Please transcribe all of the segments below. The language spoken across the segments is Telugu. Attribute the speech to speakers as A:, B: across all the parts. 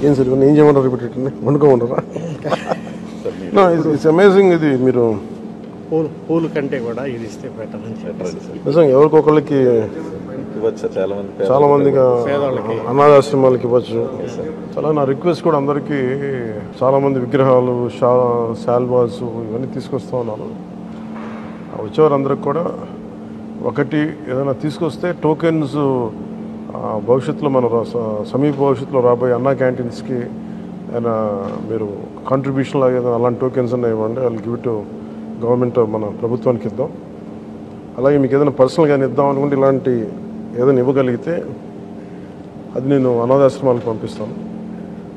A: ఏం సార్ ఏం చేయమంటారు రిపీట్ వండుకోమంటారా? It's amazing. ఇది మీరు
B: పూలు కంటే కూడా ఇది ఇస్తే బెటర్
A: నిజంగా ఎవరికొకళ్ళకి చాలా మందికి అనాథాశ్రమాలకి ఇవ్వచ్చు. చాలా నా రిక్వెస్ట్ కూడా అందరికీ, చాలామంది విగ్రహాలు శాల్వాస్ ఇవన్నీ తీసుకొస్తూ ఉన్నాను. వచ్చేవారందరికి కూడా ఒకటి ఏదైనా తీసుకొస్తే టోకెన్స్ భవిష్యత్తులో మన సమీప భవిష్యత్తులో రాబోయే అన్నా క్యాంటీన్స్కి ఏదైనా మీరు కాంట్రిబ్యూషన్ లాగా ఏదైనా అలాంటి టోకెన్స్ అన్నా ఇవ్వండి. వాళ్ళు గివ్ టు గవర్నమెంట్, మన ప్రభుత్వానికి ఇద్దాం. అలాగే మీకు ఏదైనా పర్సనల్గా ఇద్దాం అనుకుంటే ఇలాంటి ఏదైనా ఇవ్వగలిగితే అది నేను అనాథాశ్రమాలకు పంపిస్తాను.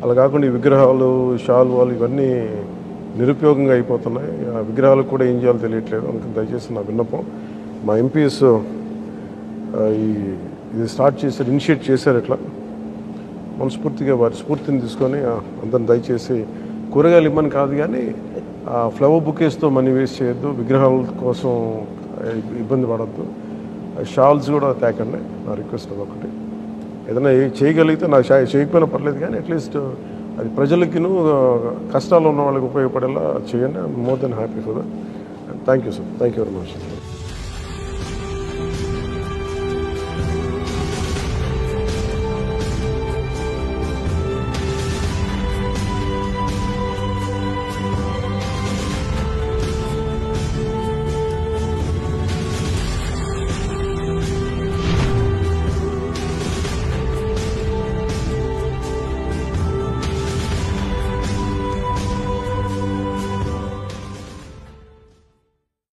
A: అలా కాకుండా ఈ విగ్రహాలు శాల్వాలు ఇవన్నీ నిరుపయోగంగా అయిపోతున్నాయి. ఆ విగ్రహాలకు కూడా ఏం చేయాలో తెలియట్లేదు. అందుకని దయచేసి నా విన్నపం, మా ఎంపీస్ ఇది స్టార్ట్ చేశారు, ఇనిషియేట్ చేశారు. ఇట్లా మనస్ఫూర్తిగా వారి స్ఫూర్తిని తీసుకొని అందరిని దయచేసి కూరగాయలు ఇమ్మని కాదు కానీ ఫ్లవర్ బుకేస్తో మనీ వేస్ట్ చేయొద్దు, విగ్రహాల కోసం ఇబ్బంది పడద్దు, షాల్స్ కూడా తేకండి. నా రిక్వెస్ట్ అదొకటి. ఏదైనా చేయగలిగితే, నాకు చేయకపోయినా పర్లేదు కానీ అట్లీస్ట్ అది ప్రజలకిను కష్టాలు ఉన్న వాళ్ళకి ఉపయోగపడేలా చేయండి. I'm more than happy for that. Thank you sir. Thank you very much.